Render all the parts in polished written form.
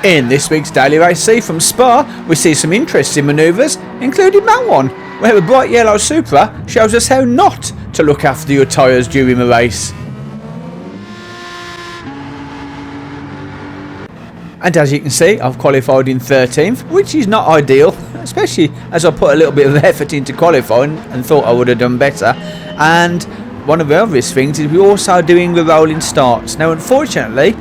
In this week's Daily Race C from Spa, we see some interesting manoeuvres, including that one, where a bright yellow Supra shows us how not to look after your tyres during the race. And as you can see, I've qualified in 13th, which is not ideal, especially as I put a little bit of effort into qualifying and thought I would have done better. And one of the obvious things is we're also doing the rolling starts. Now unfortunately,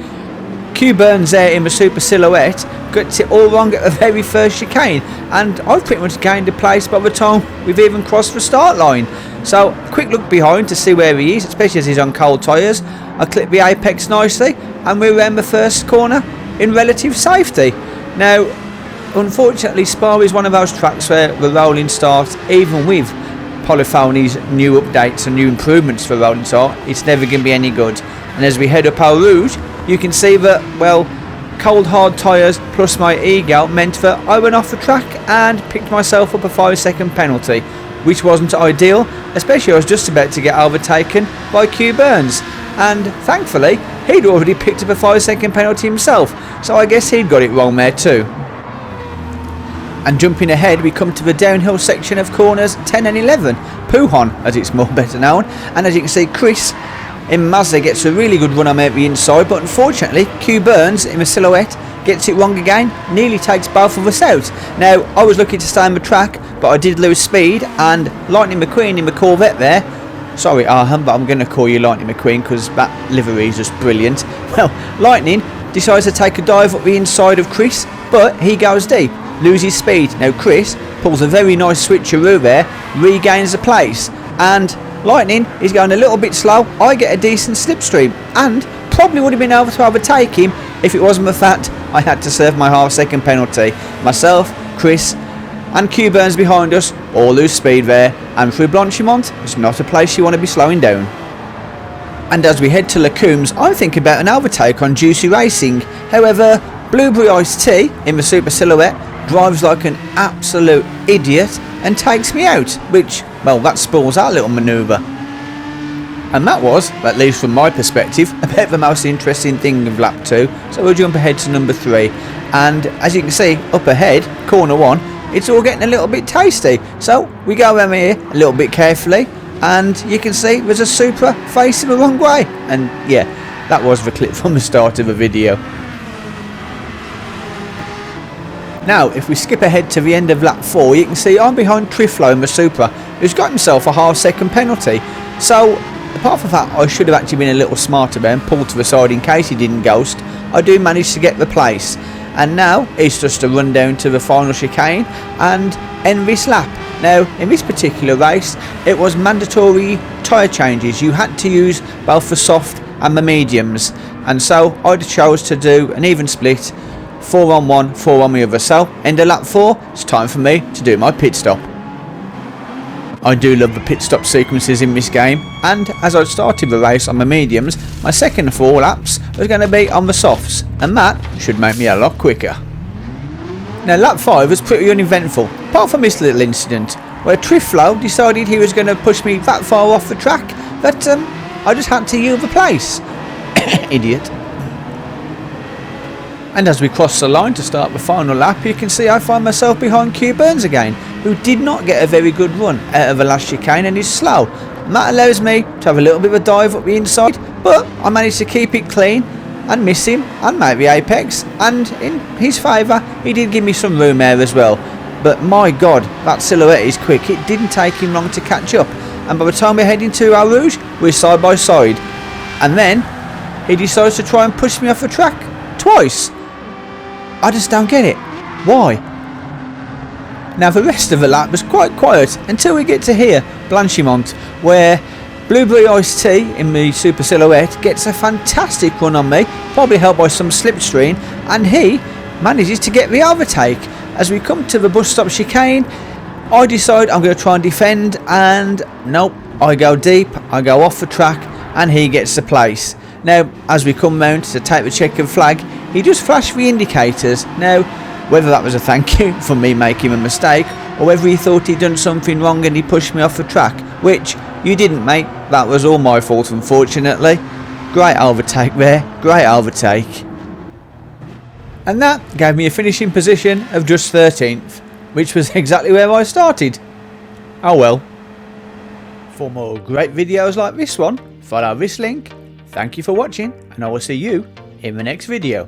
Q Burns there in the Super Silhouette gets it all wrong at the very first chicane, and I've pretty much gained a place by the time we've even crossed the start line. So quick look behind to see where he is, especially as he's on cold tyres. I clip the apex nicely and we're around the first corner in relative safety. Now unfortunately Spa is one of those tracks where the rolling start, even with Polyphony's new updates and new improvements for rolling start, it's never going to be any good. And as we head up our route, you can see that, well, cold hard tyres plus my ego meant that I went off the track and picked myself up a 5-second penalty, which wasn't ideal, especially I was just about to get overtaken by Q Burns, and thankfully he'd already picked up a 5-second penalty himself, so I guess he'd got it wrong there too. And jumping ahead, we come to the downhill section of corners 10 and 11, Puhon as it's more better known, and as you can see Chris in Mazda gets a really good run on the inside, but unfortunately Q Burns in the Silhouette gets it wrong again, nearly takes both of us out. Now I was lucky to stay on the track, but I did lose speed, and Lightning McQueen in the Corvette there, sorry Arham, but I'm going to call you Lightning McQueen because that livery is just brilliant. Well, Lightning decides to take a dive up the inside of Chris, but he goes deep, loses speed. Now Chris pulls a very nice switcheroo there, regains the place, and Lightning is going a little bit slow. I get a decent slipstream and probably would have been able to overtake him if it wasn't the fact I had to serve my half-second penalty. Myself, Chris and Q Burns behind us all lose speed there, and through Blanchimont it's not a place you want to be slowing down. And as we head to Lacombe's, I'm thinking about an overtake on Juicy Racing. However, Blueberry Iced Tea in the Super Silhouette drives like an absolute idiot and takes me out, which, well, that spoils our little manoeuvre. And that was, at least from my perspective, about the most interesting thing of lap 2, so we'll jump ahead to number 3. And as you can see, up ahead, corner 1, it's all getting a little bit tasty. So we go around here a little bit carefully, and you can see there's a Supra facing the wrong way. And yeah, that was the clip from the start of the video. Now, if we skip ahead to the end of lap 4, you can see I'm behind Triflo in the Supra, who's got himself a half-second penalty. So, apart from that, I should have actually been a little smarter there and pulled to the side in case he didn't ghost. I do manage to get the place. And now, it's just a run down to the final chicane and end this lap. Now, in this particular race, it was mandatory tyre changes. You had to use both the soft and the mediums. And so, I chose to do an even split, 4 on one, 4 on the other. So, end of lap 4, it's time for me to do my pit stop. I do love the pit stop sequences in this game, and as I started the race on the mediums, my second 4 laps was going to be on the softs, and that should make me a lot quicker. Now lap 5 was pretty uneventful, apart from this little incident, where Triflo decided he was going to push me that far off the track that I just had to yield the place. Idiot. And as we cross the line to start the final lap, you can see I find myself behind Q Burns again, who did not get a very good run out of the last chicane and is slow. And that allows me to have a little bit of a dive up the inside, but I managed to keep it clean and miss him and make the apex, and in his favour he did give me some room there as well. But my god, that Silhouette is quick. It didn't take him long to catch up, and by the time we're heading to our Rouge, we're side by side. And then he decides to try and push me off the track twice. I just don't get it. Why? Now the rest of the lap was quite quiet until we get to here, Blanchimont, where Blueberry Iced Tea in the Super Silhouette gets a fantastic run on me, probably helped by some slipstream, and he manages to get the overtake. As we come to the bus stop chicane, I decide I'm going to try and defend, and nope, I go deep, I go off the track, and he gets the place. Now, as we come round to take the checkered flag, he just flashed the indicators. Now, whether that was a thank you for me making a mistake, or whether he thought he'd done something wrong and he pushed me off the track, which you didn't, mate, that was all my fault unfortunately. Great overtake there, great overtake. And that gave me a finishing position of just 13th, which was exactly where I started. Oh well. For more great videos like this one, follow this link. Thank you for watching, and I will see you in the next video.